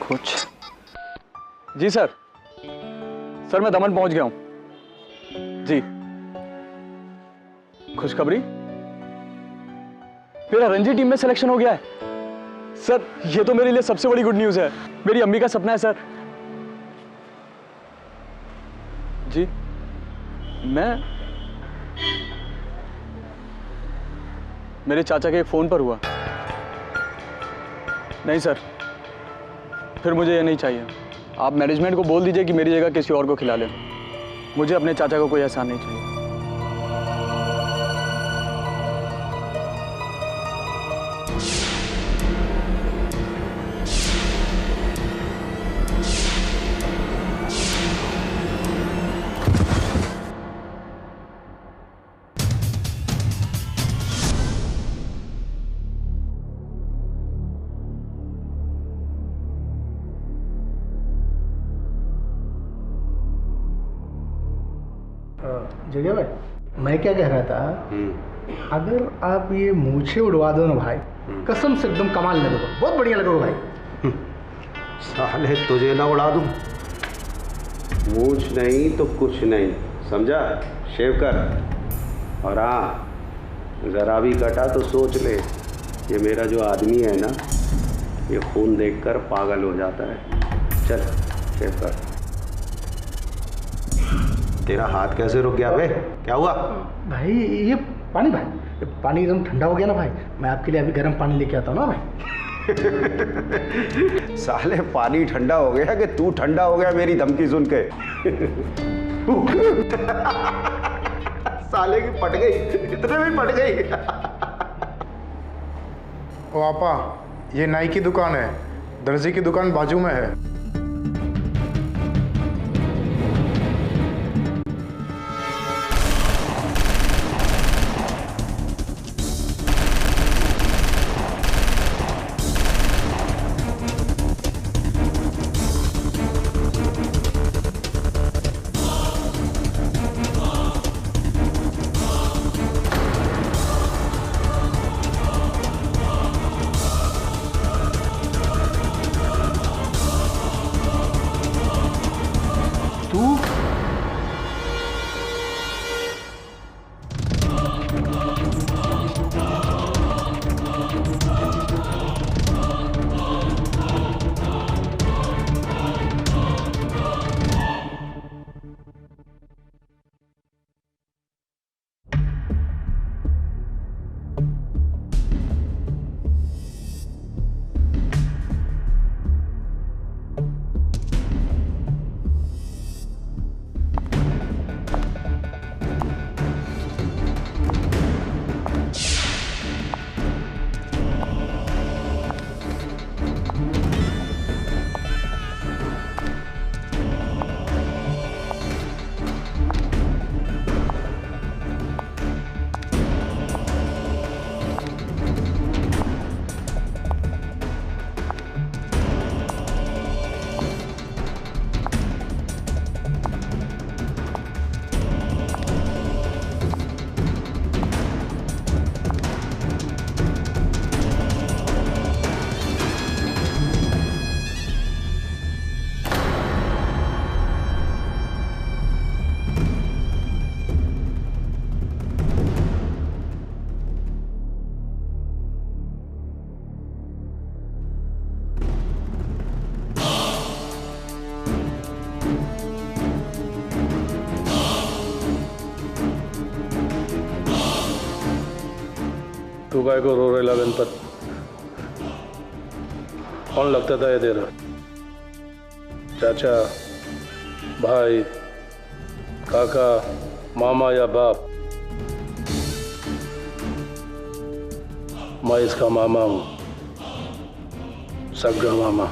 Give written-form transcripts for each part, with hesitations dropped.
कुछ। जी sir, sir मैं दमन पहुंच गया हूं जी। खुशखबरी, मेरा रणजी टीम में सिलेक्शन हो गया है सर। ये तो मेरे लिए सबसे बड़ी गुड न्यूज़ है। मेरी अम्मी का सपना है सर। जी मैं मेरे चाचा के फोन पर हुआ। नहीं सर, फिर मुझे ये नहीं चाहिए। आप मैनेजमेंट को बोल दीजिए कि मेरी जगह किसी और को खिला ले। मुझे अपने चाचा को कोई एहसान नहीं चाहिए। जगह भाई, मैं क्या कह रहा था, अगर आप ये मूछें उड़वा दो ना भाई, कसम से एकदम कमाल लगेगा, बहुत बढ़िया लगेगा भाई। साले तुझे ना उड़ा दूं, मूछ नहीं तो कुछ नहीं, समझा? शेव कर। और हाँ, ज़रा भी कटा तो सोच ले, ये मेरा जो आदमी है ना, ये खून देखकर पागल हो जाता है। चल शेव कर। तेरा हाथ कैसे रुक गया बे? क्या हुआ? भाई ये पानी, भाई ये पानी एकदम ठंडा हो गया ना भाई। मैं आपके लिए अभी गर्म पानी लेके आता हूँ ना भाई। साले पानी ठंडा हो गया कि तू ठंडा हो गया मेरी धमकी सुन के? साले की पट गई, इतने में पट गई। ओ आपा, ये नाई की दुकान है, दर्जी की दुकान बाजू में है। तू काय को रो रेला गणपत? कौन लगता था ये तेरा? चाचा, भाई, काका, मामा या बाप? मैं इसका मामा हूं, सगा मामा।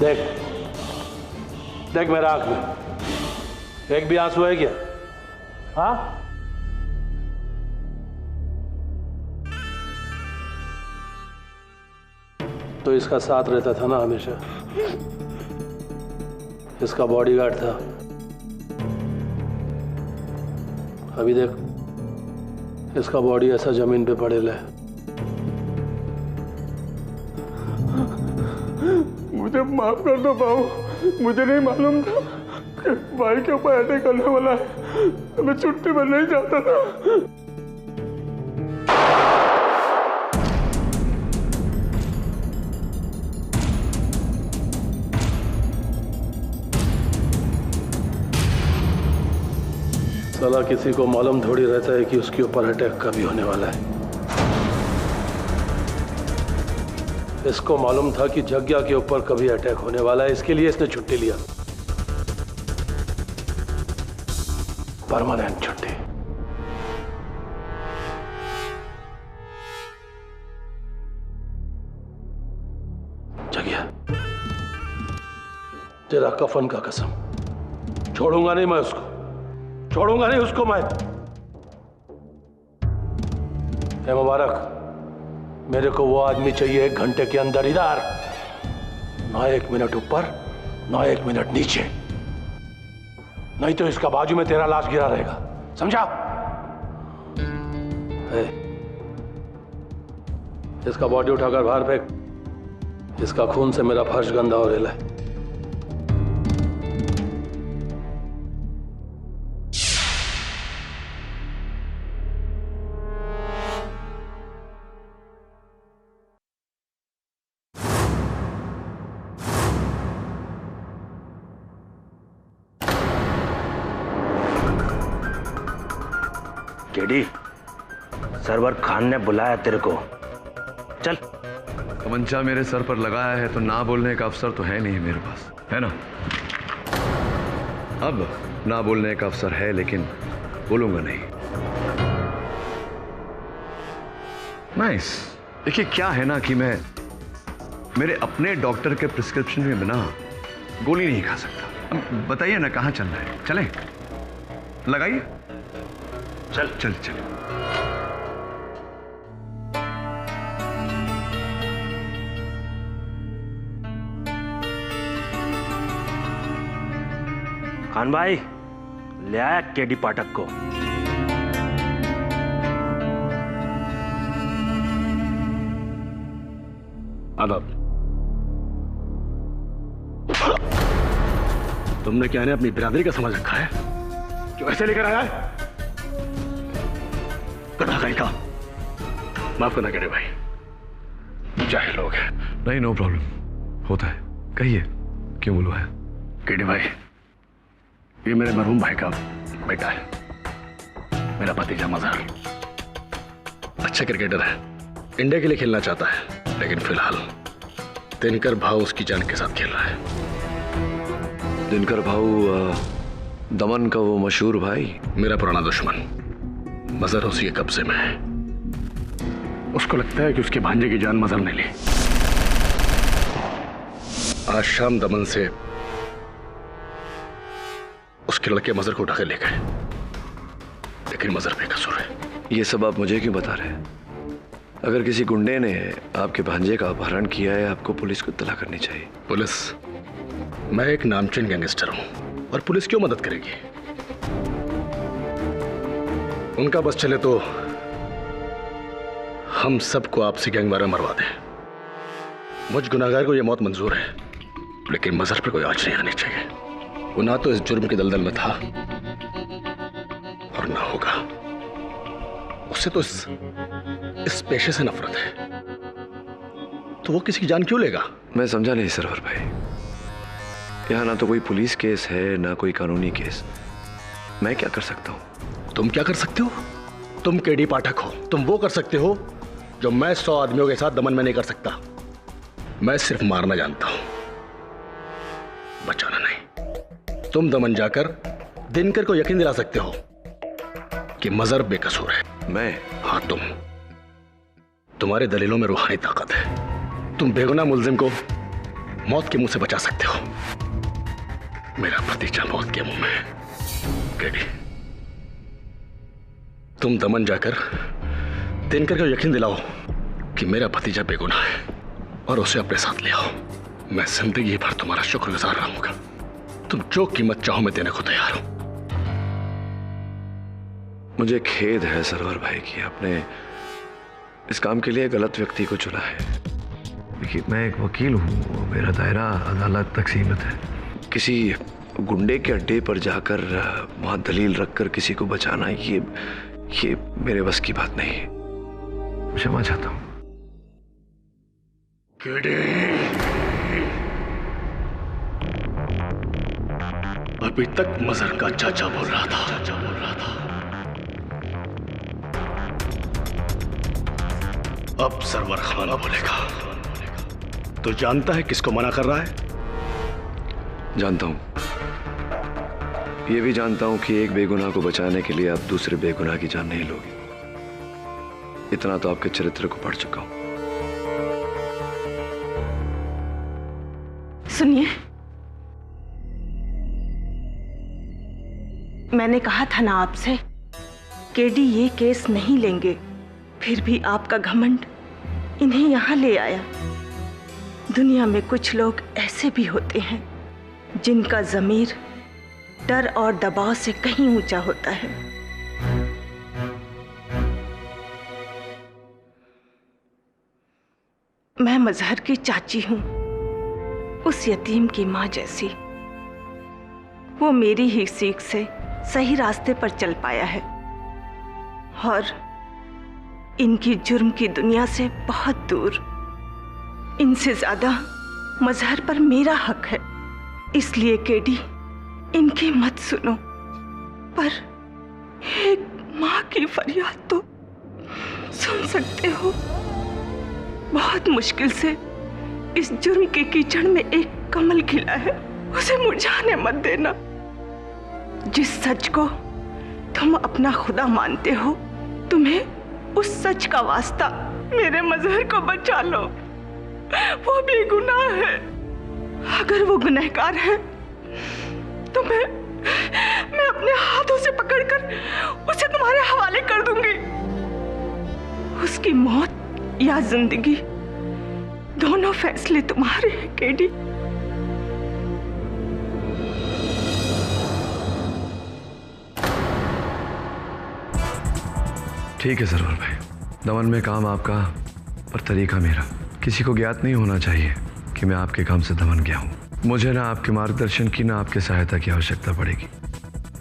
देख देख मेरा आंख में एक भी आंसू है क्या? हाँ? तो इसका साथ रहता था ना हमेशा, इसका बॉडीगार्ड था। अभी देख, इसका बॉडी ऐसा जमीन पे पड़ेला है। मुझे माफ कर दो बाबू, मुझे नहीं मालूम था कि भाई के ऊपर अटैक करने वाला है। मैं छुट्टी पर नहीं जाता था। साला किसी को मालूम थोड़ी रहता है कि उसके ऊपर अटैक कभी होने वाला है। इसको मालूम था कि जग्या के ऊपर कभी अटैक होने वाला है, इसके लिए इसने छुट्टी लिया, परमानेंट छुट्टी। जग्या, तेरा कफन का कसम, छोड़ूंगा नहीं मैं उसको, छोड़ूंगा नहीं उसको मैं। ए मुबारक, मेरे को वो आदमी चाहिए 1 घंटे के अंदर इधर, ना 1 मिनट ऊपर ना 1 मिनट नीचे, नहीं तो इसका बाजू में तेरा लाश गिरा रहेगा, समझा? इसका बॉडी उठाकर बाहर फेंक, इसका खून से मेरा फर्श गंदा हो रहा है। केडी, सरवर खान ने बुलाया तेरे को, चल। तमंचा मेरे सर पर लगाया है तो ना बोलने का अवसर तो है नहीं मेरे पास, है ना? अब ना बोलने का अवसर है, लेकिन बोलूंगा नहीं। नाइस। देखिए क्या है ना कि मैं मेरे अपने डॉक्टर के प्रिस्क्रिप्शन में बिना गोली नहीं खा सकता। अब बताइए ना कहाँ चलना है, चलें? लगाइए। चल चल चल। खान भाई, ले आया केडी पाठक को। आदाब। तुमने क्या अपनी बिरादरी का समझ रखा है जो ऐसे लेकर आया है? कटा कहीं का। माफ करना केडी भाई, चाहे लोग हैं। नहीं, नो प्रॉब्लम, होता है। कहिए क्यों बुलवाया है? केडी भाई, ये मेरे मरहूम भाई का बेटा है, मेरा भतीजा मजहर। अच्छा क्रिकेटर है, इंडिया के लिए खेलना चाहता है, लेकिन फिलहाल दिनकर भाऊ उसकी जान के साथ खेल रहा है। दिनकर भाऊ दमन का वो मशहूर भाई? मेरा पुराना दुश्मन, मजहर उसी के कब्जे में है। उसको लगता है कि उसके भांजे की जान मजहर ने ली। आज शाम दमन से उसके लड़के मजहर को उठा के ले गए, लेकिन मजहर बेकसूर है। ये सब आप मुझे क्यों बता रहे हैं? अगर किसी गुंडे ने आपके भांजे का अपहरण किया है, आपको पुलिस को इत्तला करनी चाहिए। पुलिस? मैं एक नामचीन गैंगस्टर हूं, और पुलिस क्यों मदद करेगी? उनका बस चले तो हम सबको आपसी गैंगवार में मरवा दें। मुझ गुनाहगार को यह मौत मंजूर है, लेकिन मजहर पर कोई आंच नहीं आनी चाहिए। वो ना तो इस जुर्म के दलदल में था और ना होगा। उससे तो इस पेशे से नफरत है, तो वो किसी की जान क्यों लेगा? मैं समझा नहीं सरवर भाई। यहाँ ना तो कोई पुलिस केस है ना कोई कानूनी केस। मैं क्या कर सकता हूँ? तुम क्या कर सकते हो? तुम केडी पाठक हो। तुम वो कर सकते हो जो मैं 100 आदमियों के साथ दमन में नहीं कर सकता। मैं सिर्फ मारना जानता हूं, बचाना नहीं। तुम दमन जाकर दिनकर को यकीन दिला सकते हो कि मजहर बेकसूर है। मैं? हाँ, तुम्हारे दलीलों में रूहानी ताकत है। तुम बेगुनाह मुल्जिम को मौत के मुंह से बचा सकते हो। मेरा भतीजा मौत के मुंह में है। केडी, तुम दमन जाकर दिनकर को यकीन दिलाओ कि मेरा भतीजा बेगुनाह है और उसे अपने साथ ले आओ। मैं जिंदगी भर तुम्हारा शुक्रगुजार रहूंगा। तुम जो कीमत चाहो मैं देने को तैयार हूं। मुझे खेद है सरवर भाई कि आपने इस काम के लिए गलत व्यक्ति को चुना है। देखिए, मैं एक वकील हूँ, मेरा दायरा अदालत तक सीमित है। किसी गुंडे के अड्डे पर जाकर वहाँ दलील रखकर किसी को बचाना, ये मेरे बस की बात नहीं है। क्षमा चाहता हूँ। अभी तक मजहर का चाचा बोल रहा था। अब सरवर खान बोलेगा। तो जानता है किसको मना कर रहा है? जानता हूं। ये भी जानता हूं कि एक बेगुनाह को बचाने के लिए आप दूसरे बेगुनाह की जान नहीं लोगे। इतना तो आपके चरित्र को पढ़ चुका हूं। सुनिए, मैंने कहा था ना आपसे, केडी ये केस नहीं लेंगे, फिर भी आपका घमंड इन्हें यहां ले आया। दुनिया में कुछ लोग ऐसे भी होते हैं जिनका ज़मीर डर और दबाव से कहीं ऊंचा होता है। मैं मजहर की चाची हूं, उस यतीम की मां जैसी। वो मेरी ही सीख से सही रास्ते पर चल पाया है और इनकी जुर्म की दुनिया से बहुत दूर। इनसे ज्यादा मजहर पर मेरा हक है, इसलिए केडी इनकी मत सुनो। पर एक माँ की फरियाद तो सुन सकते हो। बहुत मुश्किल से इस जुर्म के कीचड़ में एक कमल खिला है, उसे मुरझाने मत देना। जिस सच को तुम अपना खुदा मानते हो, तुम्हें उस सच का वास्ता मेरे मजहर को बचा लो। वो बेगुनाह है। अगर वो गुनहगार है तो मैं अपने हाथों से पकड़कर उसे तुम्हारे हवाले कर दूंगी। उसकी मौत या जिंदगी, दोनों फैसले तुम्हारे हैं केडी। ठीक है सरवर भाई, दमन में काम आपका पर तरीका मेरा। किसी को ज्ञात नहीं होना चाहिए कि मैं आपके काम से दमन गया हूँ। मुझे ना आपके मार्गदर्शन की ना आपके सहायता की आवश्यकता पड़ेगी।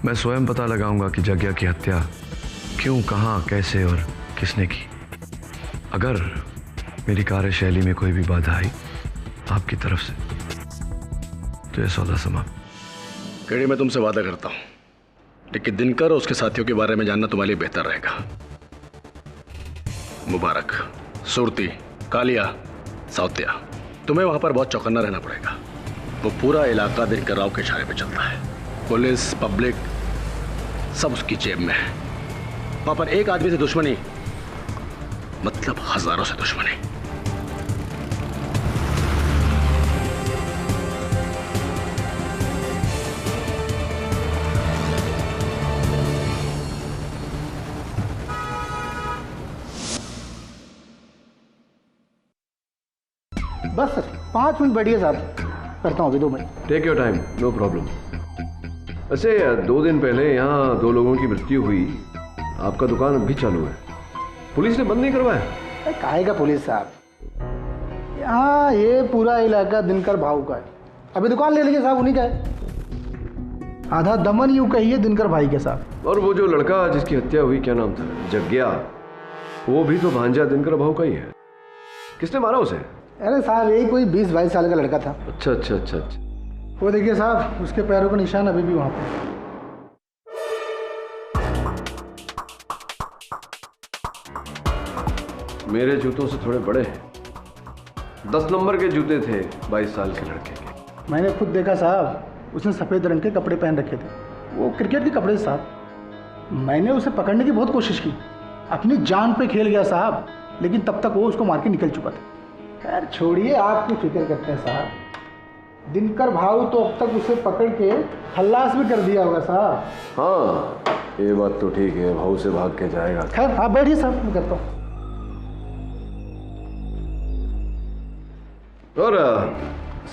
मैं स्वयं पता लगाऊंगा कि जग्या की हत्या क्यों, कहाँ, कैसे और किसने की। अगर मेरी कार्यशैली में कोई भी बाधा आई आपकी तरफ से तो यह सौदा समाप्त। केडी, मैं तुमसे वादा करता हूँ, लेकिन दिनकर और उसके साथियों के बारे में जानना तुम्हारे लिए बेहतर रहेगा। मुबारक, सुरती, कालिया, साउतिया, तुम्हें वहां पर बहुत चौकन्ना रहना पड़ेगा। वो पूरा इलाका दिनकर राव के इशारे पे चलता है। पुलिस, पब्लिक सब उसकी जेब में है। वहां पर एक आदमी से दुश्मनी मतलब हजारों से दुश्मनी। बस सर 5 मिनट बैठिए साहब, करता हूँ अभी 2 minute. Take your time, no problem. वैसे 2 दिन पहले यहाँ 2 लोगों की मृत्यु हुई, आपका दुकान अभी चालू है, पुलिस ने बंद नहीं करवाया? काहे का पुलिस साहब, यहाँ ये पूरा इलाका दिनकर भाऊ का है। अभी दुकान ले लीजिए साहब, उन्हीं का है। आधा दमन यूं कहिए दिनकर भाई के साथ। और वो जो लड़का जिसकी हत्या हुई, क्या नाम था? जग्या, वो भी तो भांजा दिनकर भाऊ का ही है। किसने मारा उसे? अरे साहब यही कोई 20-22 साल का लड़का था। अच्छा अच्छा अच्छा अच्छा। वो देखिए साहब, उसके पैरों का निशान अभी भी वहां पर। मेरे जूतों से थोड़े बड़े हैं। 10 नंबर के जूते थे 22 साल के लड़के के। मैंने खुद देखा साहब, उसने सफ़ेद रंग के कपड़े पहन रखे थे, वो क्रिकेट के कपड़े साहब। मैंने उसे पकड़ने की बहुत कोशिश की, अपनी जान पे खेल गया साहब, लेकिन तब तक वो उसको मार के निकल चुका था। खैर छोड़िए, आपकी फिक्र करते हैं साहब। दिनकर भाऊ तो अब तक उसे पकड़ के खल्लास भी कर दिया होगा साहब। हाँ ये बात तो ठीक है, भाऊ से भाग के जाएगा। खैर आप बैठिए साहब, मैं करता हूँ। और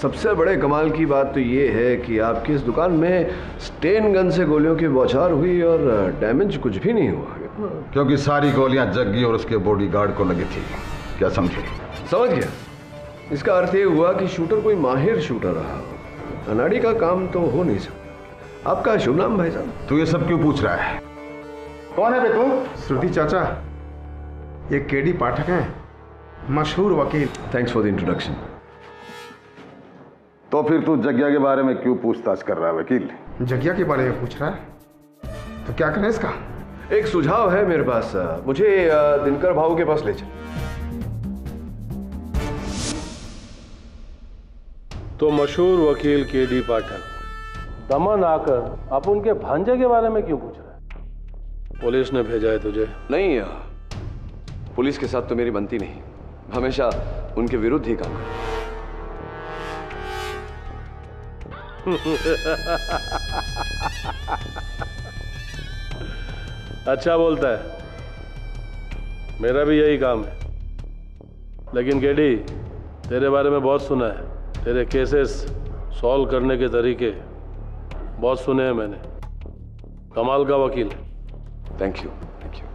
सबसे बड़े कमाल की बात तो ये है कि आपकी इस दुकान में स्टेन गन से गोलियों की बौछार हुई और डैमेज कुछ भी नहीं हुआ। क्योंकि सारी गोलियां जग्गी और उसके बॉडीगार्ड को लगी थी। क्या समझे? समझ गया। इसका अर्थ ये हुआ कि शूटर कोई माहिर शूटर रहा हो। अनाड़ी का काम तो हो नहीं सकता। आपका शुभ नाम भाई साहब? तू ये सब क्यों पूछ रहा है? कौन है बे तू? श्रुति चाचा, ये केडी पाठक हैं, मशहूर वकील। Thanks for the introduction. तो फिर तू जग्या के बारे में क्यों पूछताछ कर रहा है वकील? जग्या के बारे में पूछ रहा है? तो क्या करें इसका? एक सुझाव है मेरे पास, मुझे दिनकर भाऊ के पास ले चल। तो मशहूर वकील केडी पाठक दमन आकर आप उनके भांजे के बारे में क्यों पूछ रहे हैं? पुलिस ने भेजा है तुझे? नहीं, पुलिस के साथ तो मेरी बनती नहीं, हमेशा उनके विरुद्ध ही काम करता। अच्छा बोलता है, मेरा भी यही काम है। लेकिन केडी, तेरे बारे में बहुत सुना है, तेरे केसेस सॉल्व करने के तरीके बहुत सुने हैं मैंने। कमाल का वकील है। Thank you, thank you.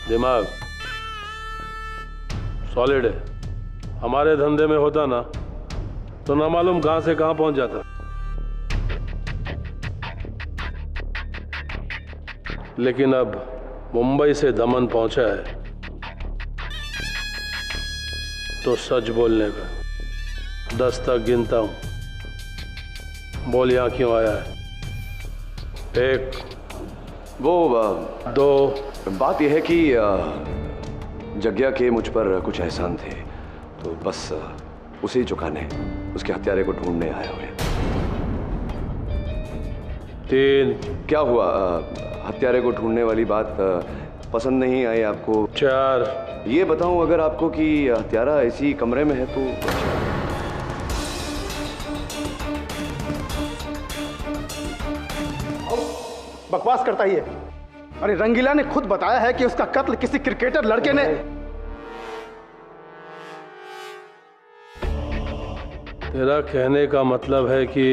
दिमाग सॉलिड है। हमारे धंधे में होता ना तो ना मालूम कहां से कहां पहुंच जाता। लेकिन अब मुंबई से दमन पहुंचा है तो सच बोलने का 10 तक गिनता हूं। बोल यहां क्यों आया है? 1, वो 2। बात यह है कि जग्या के मुझ पर कुछ एहसान थे, तो बस उसे ही चुकाने, उसके हत्यारे को ढूंढने आया हुए। 3। क्या हुआ? हत्यारे को ढूंढने वाली बात पसंद नहीं आई आपको? 4। ये बताऊं अगर आपको कि हत्यारा इसी कमरे में है तो? बकवास करता ही है। अरे रंगीला ने खुद बताया है कि उसका कत्ल किसी क्रिकेटर लड़के ने। तेरा कहने का मतलब है कि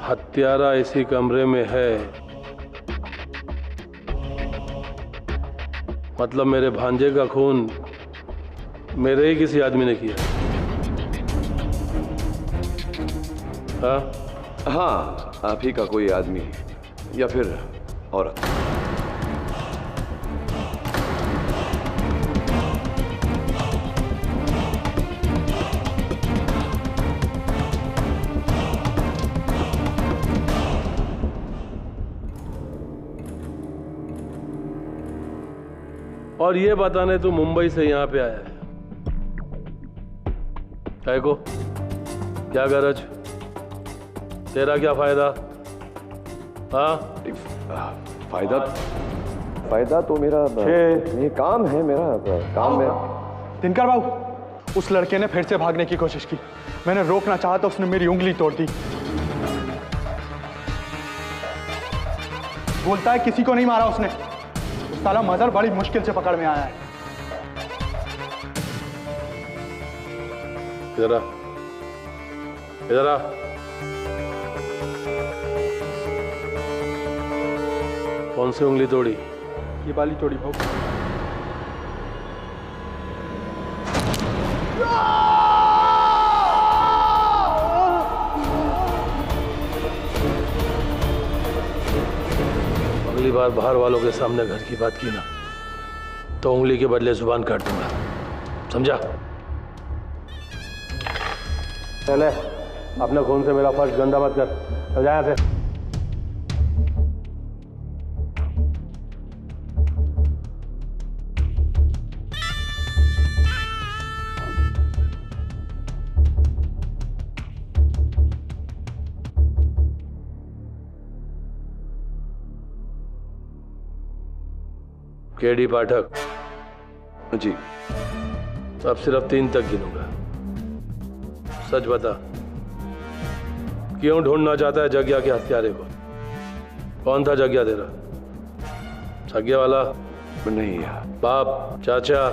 हत्यारा इसी कमरे में है, मतलब मेरे भांजे का खून मेरे ही किसी आदमी ने किया? हाँ? हाँ, आप ही का कोई आदमी या फिर औरत। और ये बताने तू मुंबई से यहां पे आया है? काय को? क्या गरज? तेरा क्या फायदा? हाँ? फायदा तो मेरा ये काम है, मेरा काम है। दिनकर बाबू, उस लड़के ने फिर से भागने की कोशिश की। मैंने रोकना चाहा तो उसने मेरी उंगली तोड़ दी। बोलता है किसी को नहीं मारा उसने। उस साला मदर बड़ी मुश्किल से पकड़ में आया है। इधर आ, इधर आ। कौन सी उंगली तोड़ी? ये वाली तोड़ी भाऊ। अगली बार बाहर वालों के सामने घर की बात की ना तो उंगली के बदले जुबान काट दूंगा, समझा? चले, अपने खून से मेरा फर्श गंदा मत कर। चल जा यहाँ से। केडी पाठक जी, अब सिर्फ 3 तक गिनूंगा। सच बता, क्यों ढूंढना चाहता है जग्या के हत्यारे को? कौन था जग्या तेरा? सग्या वाला? नहीं। बाप, चाचा,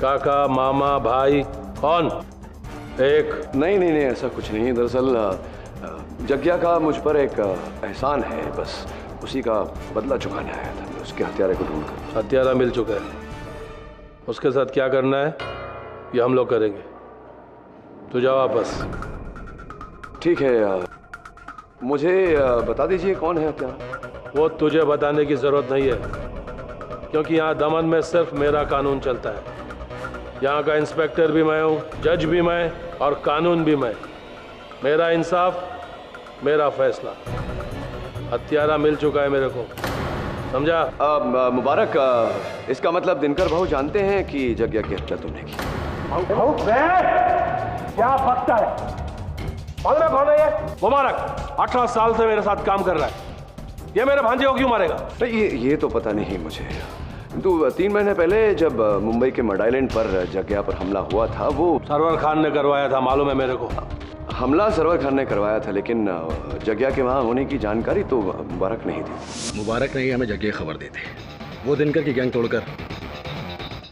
काका, मामा, भाई, कौन? एक? नहीं नहीं नहीं, ऐसा कुछ नहीं। दरअसल जग्या का मुझ पर एक एहसान है, बस उसी का बदला चुकाने आया था मैं, उसके हत्यारे को ढूंढकर। हत्यारा मिल चुका है, उसके साथ क्या करना है ये हम लोग करेंगे। तू जा वापस। ठीक है, मुझे बता दीजिए कौन है क्या? वो तुझे बताने की जरूरत नहीं है, क्योंकि यहाँ दमन में सिर्फ मेरा कानून चलता है। यहाँ का इंस्पेक्टर भी मैं हूँ, जज भी मैं, और कानून भी मैं। मेरा इंसाफ, मेरा फैसला। हत्यारा मिल चुका है मेरे को, समझा? मुबारक, इसका मतलब दिनकर भाऊ जानते हैं कि जग्या की हत्या तुमने की? क्या बकता है? मालूम है कौन है ये? मुबारक 18 साल से मेरे साथ काम कर रहा है। ये मेरे भांजे को क्यों मारेगा? ये तो पता नहीं मुझे। तो 3 महीने पहले जब मुंबई के मड आइलैंड पर जग्या पर हमला हुआ था, वो सरवर खान ने करवाया था, मालूम है मेरे को। हमला सरवर खान ने करवाया था, लेकिन जग्या के वहाँ होने की जानकारी तो मुबारक नहीं थी। मुबारक ने ही हमें जग्या खबर दी थी। वो दिनकर की गैंग तोड़कर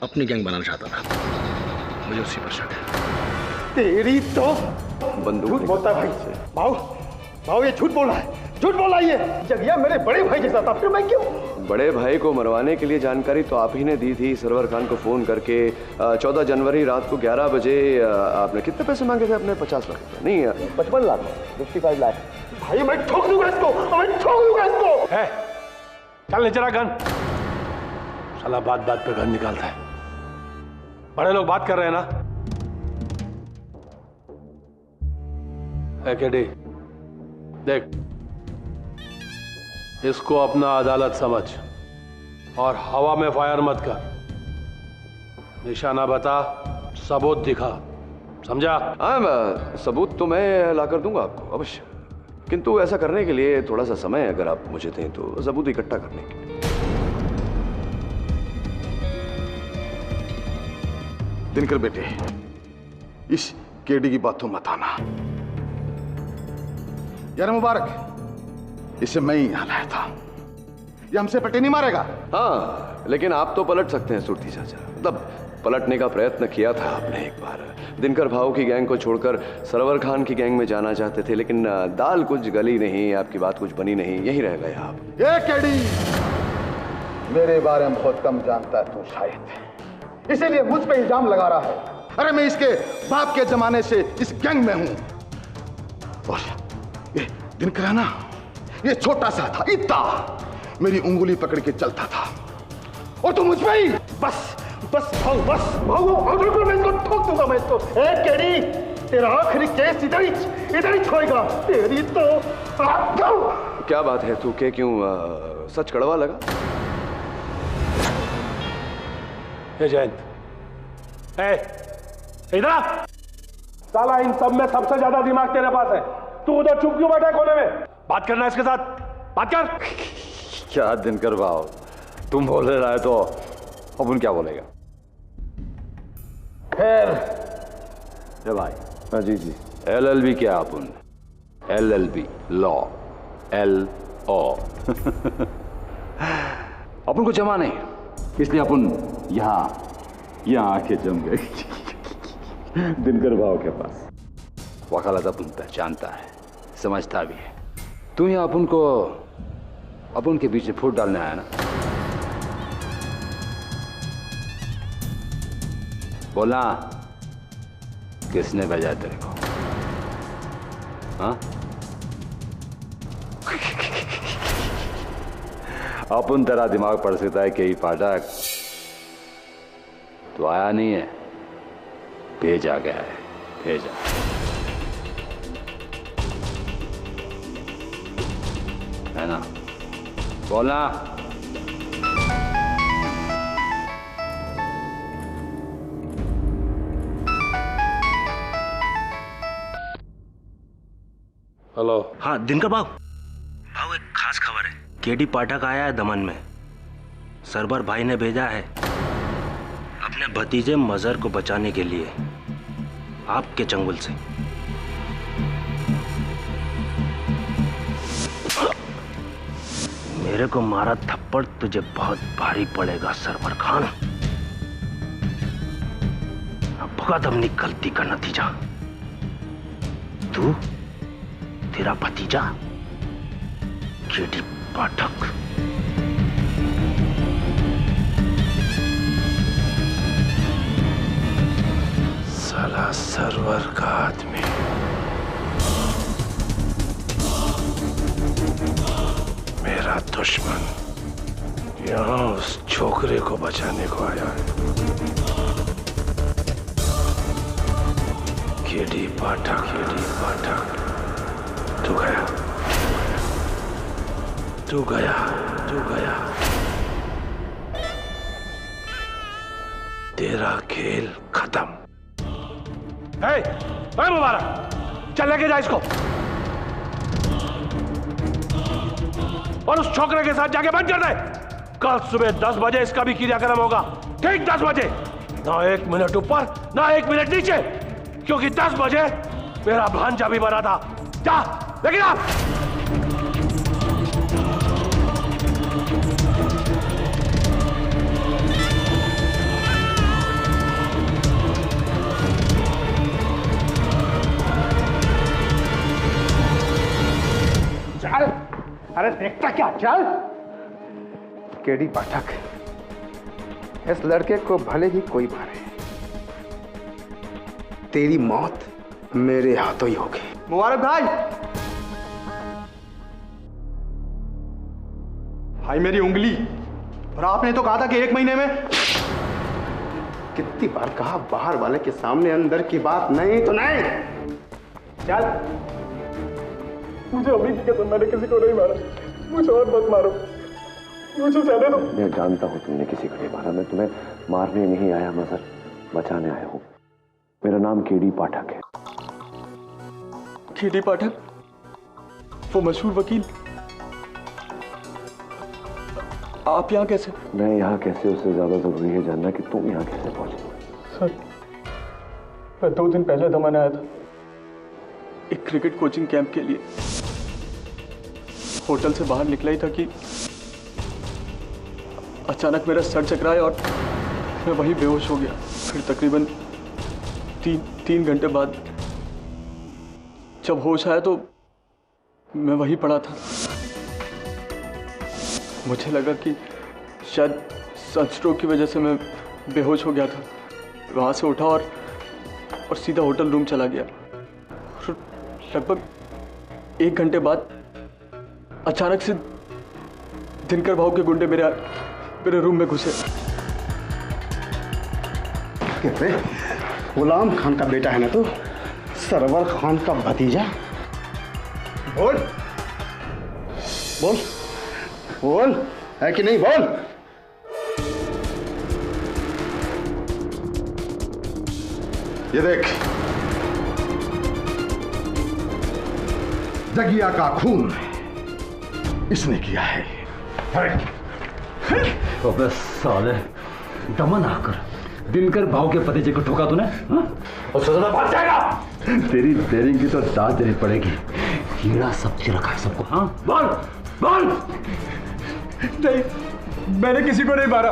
अपनी गैंग बनाना चाहता था। मुझे उसी पर शक है। तेरी तो बंदूक झूठ बोलता है भाई से। भाऊ ये झूठ बोला है, झूठ बोला ये। जगिया मेरे बड़े भाई के साथ, फिर मैं क्यों? बड़े भाई को मरवाने के लिए जानकारी तो आप ही ने दी थी सरवर खान को फोन करके। 14 जनवरी रात को 11 बजे आपने कितने पैसे मांगे थे अपने? 50 लाख? नहीं, 55 लाख, 55 लाख। भाई मैं ठोक दूंगा इसको, मैं ठोक दूंगा इसको। है, चल नीचे रख गन। साला बात बात पे गन निकालता है। बड़े लोग बात कर रहे हैं ना। केडी, देख, इसको अपना अदालत समझ और हवा में फायर मत कर। निशाना बता, सबूत दिखा, समझा? हाँ, सबूत तो मैं ला कर दूंगा आपको अवश्य, किंतु ऐसा करने के लिए थोड़ा सा समय अगर आप मुझे दें तो सबूत इकट्ठा करने के लिए। दिनकर बेटे, इस केडी की बात तो मत आना यार। मुबारक, इसे मैं ही यहां लाया था। ये हमसे पट्टे नहीं मारेगा। हाँ, लेकिन आप तो पलट सकते हैं सुरती चाचा। मतलब पलटने का प्रयत्न किया था आपने एक बार। दिनकर भाऊ की गैंग को छोड़कर सरवर खान की गैंग में जाना चाहते थे, लेकिन दाल कुछ गली नहीं, आपकी बात कुछ बनी नहीं, यहीं रह गए आप। ये केडी मेरे बारे में बहुत कम जानता है तू शायद, इसीलिए मुझ पे इल्जाम लगा रहा है। अरे मैं इसके बाप के जमाने से इस गैंग में हूं। और ये दिनकर है ना, ये छोटा सा था, इतना मेरी उंगली पकड़ के चलता था, और तू मुझ पे ही बस भाऊ मैं इसको ठोक दूंगा, मैं इसको। ए केडी, तेरा आखिरी केस इधर ही छोड़ेगा। तेरी तो क्या बात है तू के क्यों सच कड़वा लगा? जयंत, इधर आ। साला इन सब में सबसे ज्यादा दिमाग तेरे पास है। तू उधर चुप क्यों बैठा है कोने में? बात करना है इसके साथ, बात कर। क्या दिनकर भाऊ, तुम बोल रहे है तो अपन क्या बोलेगा? खैर भाई। हाँ जी जी। LLB क्या अपन? LLB law, LO। अपन को जमा नहीं, इसलिए अपन यहाँ आके जम गए दिनकर भाव के पास। वकालत अपन पहचानता है, समझता भी है। तू यहाँ अपन के बीच में फूट डालने आया ना? बोलना, किसने भेजा तेरे को? हाँ? अपन तेरा दिमाग पड़ सकता है कि पाठक तो आया नहीं है, भेजा गया है, भेजा। है ना? बोलना। हेलो। हाँ दिनकर भाऊ, एक खास खबर है। केडी पाठक आया है दमन में। सरवर भाई ने भेजा है अपने भतीजे मजहर को बचाने के लिए आपके चंगुल से। मेरे को मारा थप्पड़ तुझे बहुत भारी पड़ेगा सरवर खान। अब भुगत अपनी गलती का नतीजा। तू, तेरा भतीजा केडी पाठक। साला सरवर का आदमी। मेरा दुश्मन यहाँ उस छोकरे को बचाने को आया है। केडी पाठक, तू गया, तू गया, तू गया। तेरा खेल खत्म। ए मुबारक, चल लेके जा इसको और उस छोकरे के साथ जाके बंद कर दे। कल सुबह 10 बजे इसका भी क्रियाक्रम होगा, ठीक 10 बजे। ना 1 मिनट ऊपर, ना 1 मिनट नीचे, क्योंकि 10 बजे मेरा भांजा भी बना था। जा लेकिन आप चल, अरे देखता क्या, चल। केडी पाठक, इस लड़के को भले ही कोई मारे, तेरी मौत मेरे हाथों ही होगी। मुबारक भाई, भाई मेरी उंगली, और आपने तो कहा था कि 1 महीने में। कितनी बार कहा, बाहर वाले के सामने अंदर की बात नहीं तो नहीं। चल। मुझे अभी की कसम, मैंने किसी को नहीं मारा, मुझे और मत मारो, मुझे जाने दो। मैं जानता हूँ तुमने किसी को नहीं मारा, मैं तुम्हें मारने नहीं आया मजर, बचाने आया हूँ। मेरा नाम केडी पाठक है। केडी पाठक, वो मशहूर वकील, आप यहाँ कैसे? मैं यहाँ कैसे, उससे ज्यादा जरूरी है जानना कि तुम यहाँ कैसे पहुंचे। सर, मैं 2 दिन पहले दमन आया था एक क्रिकेट कोचिंग कैंप के लिए। होटल से बाहर निकला ही था कि अचानक मेरा सर चकराया और मैं वहीं बेहोश हो गया। फिर तकरीबन 3 घंटे बाद जब होश आया तो मैं वहीं पड़ा था। मुझे लगा कि शायद सनस्ट्रोक की वजह से मैं बेहोश हो गया था। वहाँ से उठा और सीधा होटल रूम चला गया। लगभग 1 घंटे बाद अचानक से दिनकर भाऊ के गुंडे मेरे रूम में घुसे। कहते गुलाम खान का बेटा है ना तू, सरवर खान का भतीजा। बोल बोल बोल, है कि नहीं, बोल। ये देख, जगिया का खून इसने किया है। अबे साले, दमन आकर दिनकर भाव के भतीजे को ठोका तूने, और सजा बच जाएगा। तेरी डेरिंग की तो दाद देनी पड़ेगी। कीड़ा सब रखा है सबको। हाँ बोल बोल। नहीं, मैंने किसी को नहीं मारा।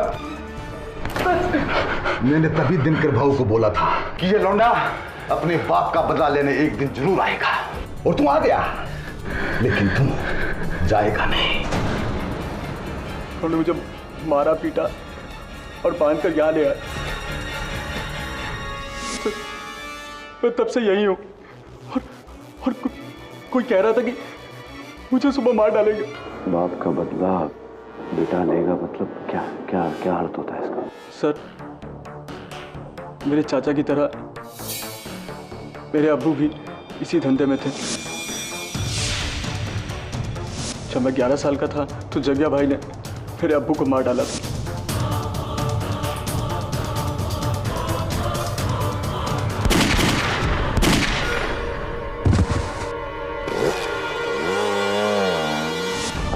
मैंने तभी दिनकर भाऊ को बोला था कि ये लौंडा अपने बाप का बदला लेने एक दिन जरूर आएगा, और तू आ गया, लेकिन तुम जाएगा नहीं। उन्होंने मुझे मारा, पीटा और बांध कर यहाँ ले आया। मैं तब से यही हूँ, और कोई कह रहा था कि मुझे सुबह मार डालेंगे। बाप का बदला बेटा लेगा, मतलब क्या क्या क्या अर्थ होता है इसका? सर, मेरे चाचा की तरह मेरे अब्बू भी इसी धंधे में थे। जब मैं 11 साल का था तो जगिया भाई ने मेरे अब्बू को मार डाला था।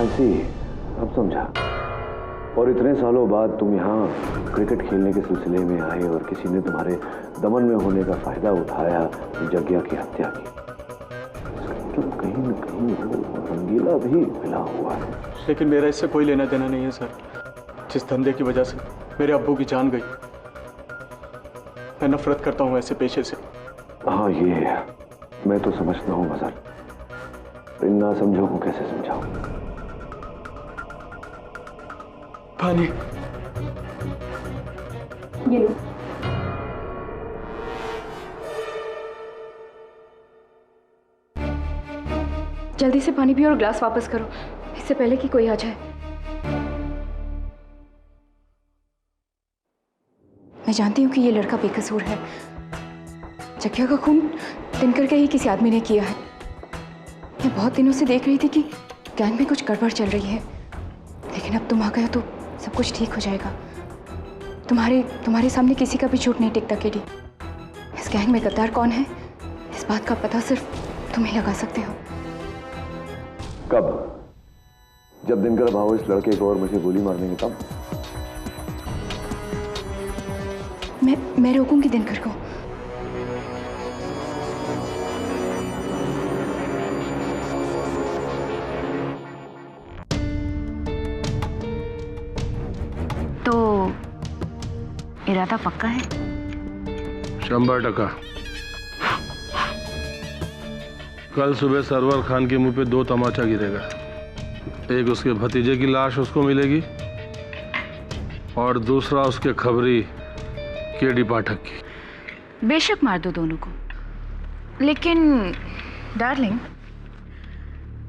ऐसी अब समझा। और इतने सालों बाद तुम यहाँ क्रिकेट खेलने के सिलसिले में आए और किसी ने तुम्हारे दमन में होने का फायदा उठाया, जगिया की हत्या की। मतलब कहीं न कहीं वो रंगीला भी मिला हुआ है। लेकिन मेरा इससे कोई लेना देना नहीं है सर। जिस धंधे की वजह से मेरे अब्बू की जान गई, मैं नफरत करता हूँ ऐसे पेशे से। हाँ, ये मैं तो समझता हूँ मजर, इन ना समझो को कैसे समझाऊं? पानी ये लो। जल्दी से पानी पियो और ग्लास वापस करो, इससे पहले कि कोई आ जाए। मैं जानती हूँ कि ये लड़का बेकसूर है। जग्या का खून दिनकर के ही किसी आदमी ने किया है। मैं बहुत दिनों से देख रही थी कि गैंग में कुछ गड़बड़ चल रही है, लेकिन अब तुम आ गए तो सब कुछ ठीक हो जाएगा। तुम्हारे सामने किसी का भी झूठ नहीं टिकता केडी। इस गैंग में गद्दार कौन है, इस बात का पता सिर्फ तुम ही लगा सकते हो। कब? जब दिनकर भाव इस लड़के को और मुझे गोली मारने तब? मैं रोकूंगी दिनकर को। तो इरादा पक्का है? 100%। कल सुबह सरवर खान के मुंह पे 2 तमाचा गिरेगा। एक उसके भतीजे की लाश उसको मिलेगी और दूसरा उसके खबरी केडी पाठक की। बेशक मार दो दोनों को, लेकिन डार्लिंग,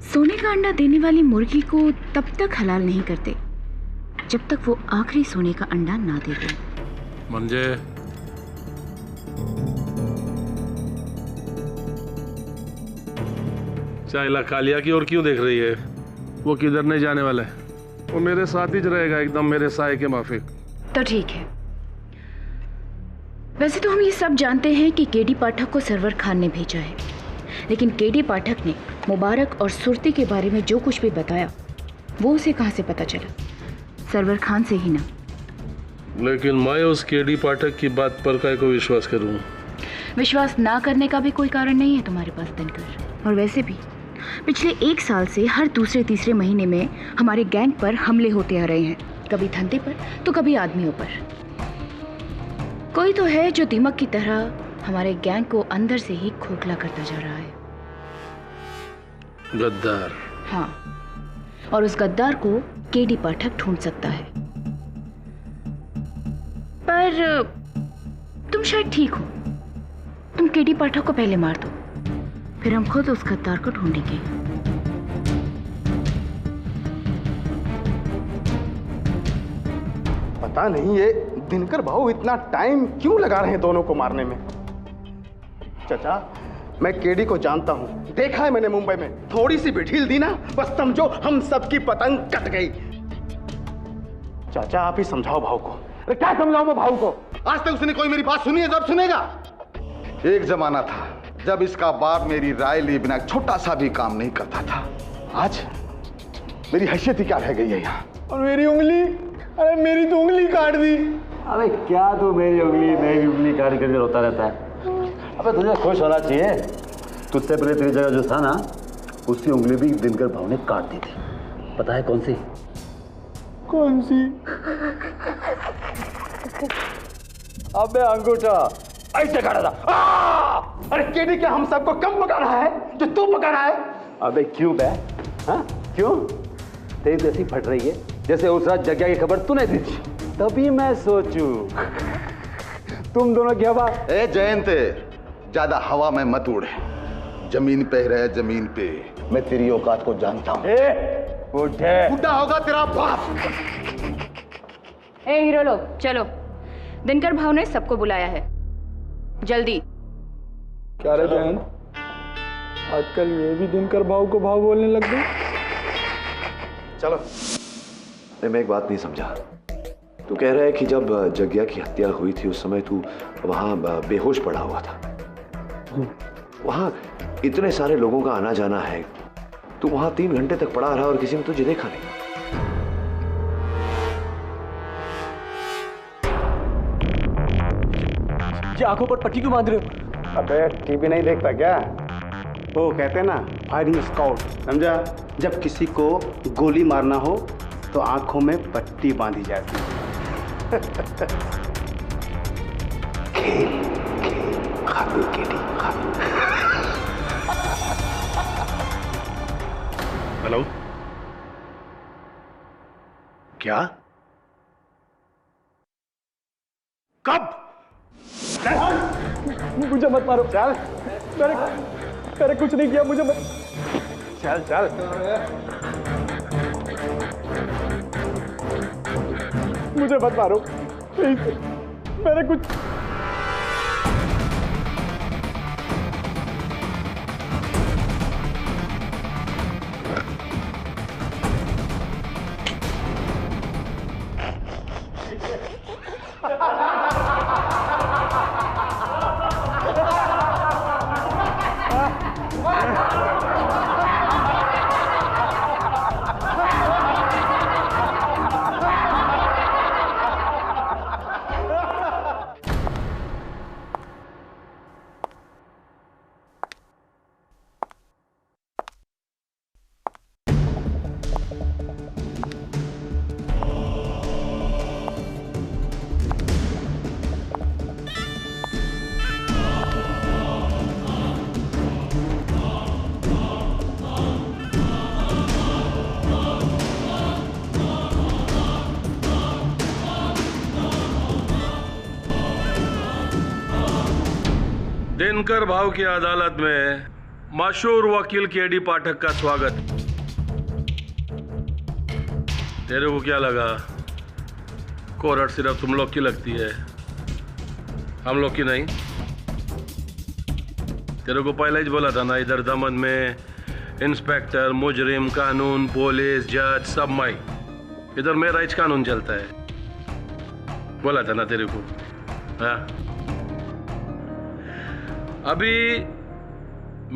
सोने का अंडा देने वाली मुर्गी को तब तक हलाल नहीं करते जब तक वो आखिरी सोने का अंडा ना दे दे। मंजे, चाइला कालिया की ओर क्यों देख रही है? वो किधर नहीं जाने वाला है, वो मेरे साथ ही रहेगा, एकदम मेरे साए के माफिक। तो ठीक है। वैसे तो हम ये सब जानते हैं कि केडी पाठक को सरवर खान ने भेजा है, लेकिन केडी पाठक ने मुबारक और सुरती के बारे में जो कुछ भी बताया वो उसे कहाँ से पता चला? सरवर खान से ही ना। लेकिन मैं उस केडी पाठक की बात पर काय को विश्वास करूं? विश्वास ना करने का भी कोई कारण नहीं है तुम्हारे पास दिनकर। और वैसे भी पिछले 1 साल से हर दूसरे तीसरे महीने में हमारे गैंग पर हमले होते आ रहे हैं, कभी धंधे पर तो कभी आदमियों पर। कोई तो है जो दीमक की तरह हमारे गैंग को अंदर से ही खोखला करता जा रहा है। गद्दार। हाँ, और उस गद्दार को केडी पाठक ढूंढ सकता है। पर तुम शायद ठीक हो। तुम केडी पाठक को पहले मार दो, फिर हम खुद उस गद्दार को ढूंढेंगे। पता नहीं ये दिनकर भाऊ इतना टाइम क्यों लगा रहे हैं दोनों को मारने में। चाचा, मैं केडी को जानता हूं, देखा है मैंने मुंबई में। थोड़ी सी भी ढील दी ना, बस समझो हम सबकी पतंग कट गई। चाचा, आप ही समझाओ भाऊ को। अरे क्या समझाऊं मैं भाऊ को? आज तक उसने कोई मेरी बात सुनी है? जब सुनेगा। एक जमाना था जब इसका बाप मेरी राय लिए बिना छोटा सा भी काम नहीं करता था। आज मेरी हैसियत ही क्या रह गई है यहाँ। और मेरी उंगली, अरे मेरी तो उंगली काट दी। अबे क्या तू मेरी उंगली काट कर रोता रहता है? अबे तुझे खुश होना चाहिए, तुझसे पहले तेरी जगह जो था ना, उसकी उंगली भी दिनकर भाव ने काट दी थी। पता है कौन सी? कौन सी? अबे अंगूठा ऐसे काटा था। अरे केडी, क्या हम सबको कम पका रहा है जो तू पका रहा है? अबे क्यों बे? हाँ क्यों? तेरी तो ऐसी फट रही है जैसे उस रात जग्या की खबर तूने दी थी। तभी मैं सोचूं तुम दोनों की हवा। ए जयंत, ज्यादा हवा में मत उड़, जमीन पे रहे, जमीन पे। मैं तेरी औकात को जानता हूँ। बुढ़ा होगा तेरा बाप। ए हीरो लोग, चलो। दिनकर भाव ने सबको बुलाया है, जल्दी। क्या रे बहन, आजकल ये भी दिनकर भाव को भाव बोलने लग गए। चलो। मैं एक बात नहीं समझा। तू कह रहा है कि जब जग्या की हत्या हुई थी उस समय तू वहां बेहोश पड़ा हुआ था। वहां इतने सारे लोगों का आना जाना है, तू वहां 3 घंटे तक पड़ा रहा और किसी ने तुझे देखा नहीं। ये आंखों पर पट्टी क्यों बांध रहे हो? अबे टीवी नहीं देखता क्या? वो कहते ना, फायरिंग स्काउट, समझा? जब किसी को गोली मारना हो तो आंखों में पट्टी बांधी जाती है। हेलो, क्या? कब? मुझे मत मारो। चल। मैंने कुछ नहीं किया, मुझे मत। चल चल। मुझे मत मारो प्लीज, मैंने कुछ दिनकर भाव की अदालत में मशहूर वकील केडी पाठक का स्वागत। तेरे को क्या लगा कोर्ट सिर्फ तुम लोग की लगती है, हम लोग की नहीं? तेरे को पहले ही बोला था ना, इधर दमन में इंस्पेक्टर, मुजरिम, कानून, पुलिस, जज सब माई, इधर मेरा ही कानून चलता है। बोला था ना तेरे को। हाँ, अभी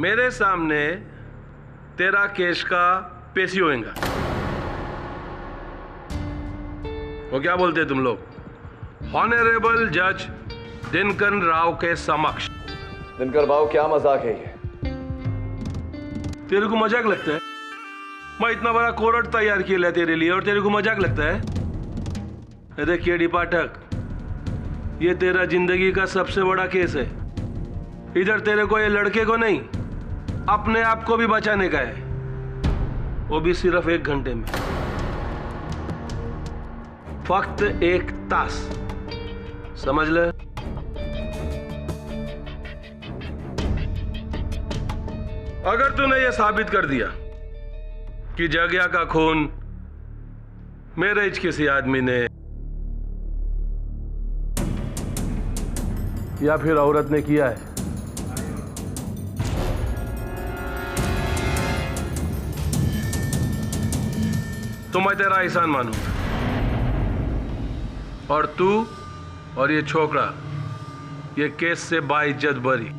मेरे सामने तेरा केस का पेशी होएगा। वो क्या बोलते हैं तुम लोग? ऑनरेबल जज दिनकर राव के समक्ष। दिनकर भाव क्या मजाक है ये? तेरे को मजाक लगता है? मैं इतना बड़ा कोर्ट तैयार किया तेरे लिए और तेरे को मजाक लगता है? अरे केडी पाठक, ये तेरा जिंदगी का सबसे बड़ा केस है। इधर तेरे को ये लड़के को नहीं, अपने आप को भी बचाने का है, वो भी सिर्फ 1 घंटे में, फक्त 1 तास। समझ ले? अगर तूने ये साबित कर दिया कि जगिया का खून मेरे किसी आदमी ने या फिर औरत ने किया है, तो मैं तेरा एहसान मानूंगा और तू और ये छोकरा ये केस से बाइज्जत बरी।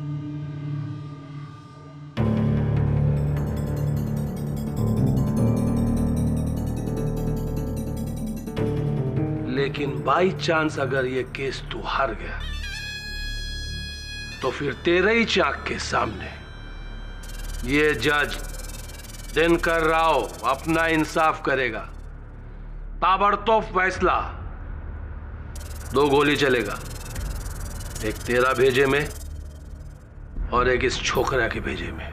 लेकिन बाई चांस अगर ये केस तू हार गया तो फिर तेरे ही चाक के सामने ये जज दिनकर राव अपना इंसाफ करेगा। ताबड़तोड़ फैसला, 2 गोली चलेगा, एक तेरा भेजे में और एक इस छोकरा के भेजे में।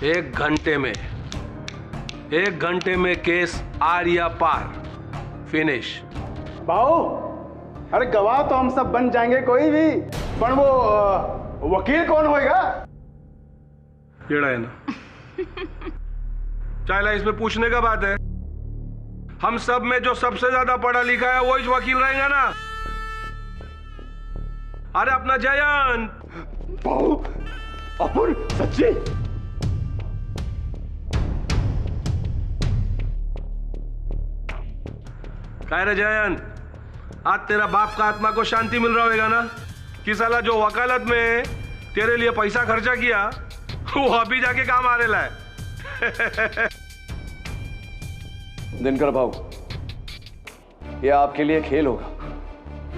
1 घंटे में केस आर या पार, फिनिश। बाऊ, अरे गवाह तो हम सब बन जाएंगे कोई भी, पर वो वकील कौन होएगा? येड़ा है ना, चाहे इसमें पूछने का बात है। हम सब में जो सबसे ज्यादा पढ़ा लिखा है वही वकील रहेगा ना। अरे अपना जयंत। बाऊ, अपुन सच्ची? कह रहे जयंत, आज तेरा बाप का आत्मा को शांति मिल रहा होगा ना कि साला जो वकालत में तेरे लिए पैसा खर्चा किया वो अभी जाके काम आ रहा है। दिनकर भाऊ, यह आपके लिए खेल होगा,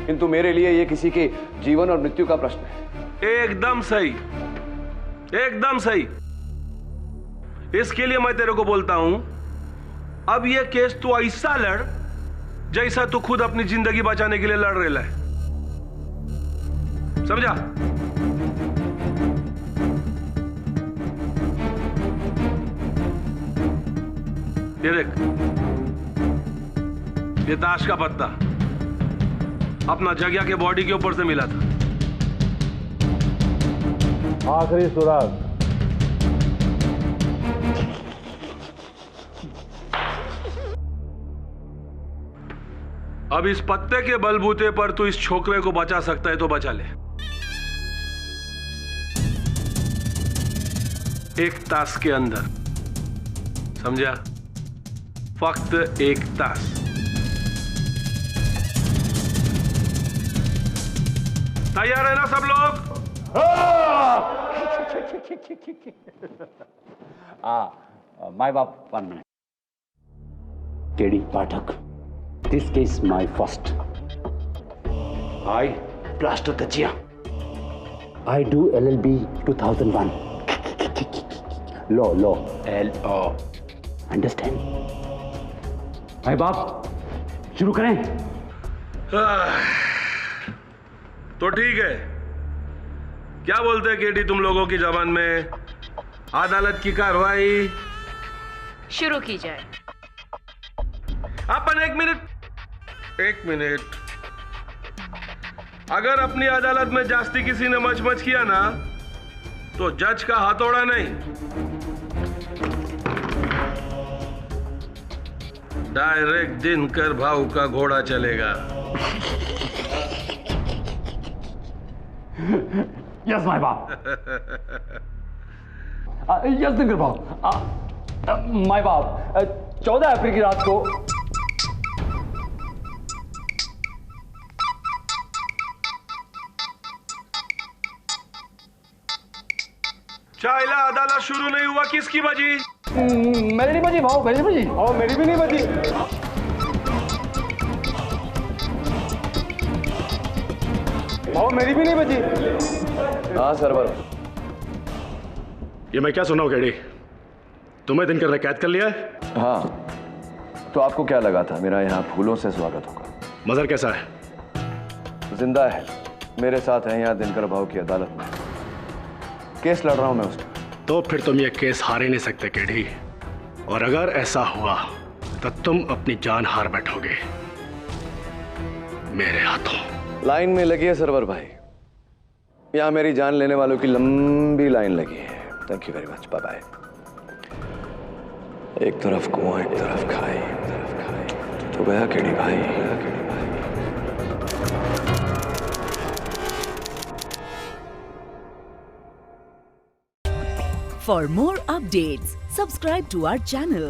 किंतु मेरे लिए यह किसी के जीवन और मृत्यु का प्रश्न है। एकदम सही, एकदम सही। इसके लिए मैं तेरे को बोलता हूं, अब यह केस तू ऐसा लड़ जैसा तू खुद अपनी जिंदगी बचाने के लिए लड़ रहा है। समझा? ये देख, ये ताश का पत्ता अपना जगिया के बॉडी के ऊपर से मिला था आखिरी सुराग। अब इस पत्ते के बलबूते पर तू इस छोकरे को बचा सकता है तो बचा ले। एक तास के अंदर, समझा? फक्त एक तास। तैयार है ना सब लोग? माय बाप 1 minute. KD Pathak, this case my first. I plaster तचिया। I do LLB 2001। Law LO। Understand? भाई बाप, शुरू करें? तो ठीक है। क्या बोलते हैं केडी तुम लोगों की जबान में? अदालत की कार्रवाई शुरू की जाए। अपन एक मिनट। अगर अपनी अदालत में जास्ती किसी ने मच किया ना, तो जज का हथौड़ा नहीं, डायरेक्ट दिनकर भाऊ का घोड़ा चलेगा। यस माय बाप। यस दिनकर भाऊ। माय बाप, 14 अप्रैल की रात को चाइला अदालत शुरू नहीं हुआ, किसकी बजी? मेरी नहीं बजी भाऊ, मेरी नहीं बजी। और मेरी भी नहीं बजी। भाऊ मेरी भी नहीं बजी। हाँ सरवर। ये मैं क्या सुना हूं केडी? तुम्हें दिनकर ने कैद कर लिया है? हाँ, तो आपको क्या लगा था मेरा यहाँ फूलों से स्वागत होगा? मजहर कैसा है? जिंदा है, मेरे साथ है यहाँ दिनकर भाऊ की अदालत में। केस लड़ रहा हूं मैं उसका। तो फिर तुम ये केस हार ही नहीं सकते केडी। और अगर ऐसा हुआ तो तुम अपनी जान हार बैठोगे मेरे हाथों। लाइन में लगी है सरवर भाई, यहाँ मेरी जान लेने वालों की लंबी लाइन लगी है। Thank you very much, bye bye. एक तरफ कुआं एक तरफ खाई, तो गया केडी भाई। For more updates, subscribe to our channel,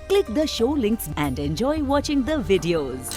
click the show links and enjoy watching the videos.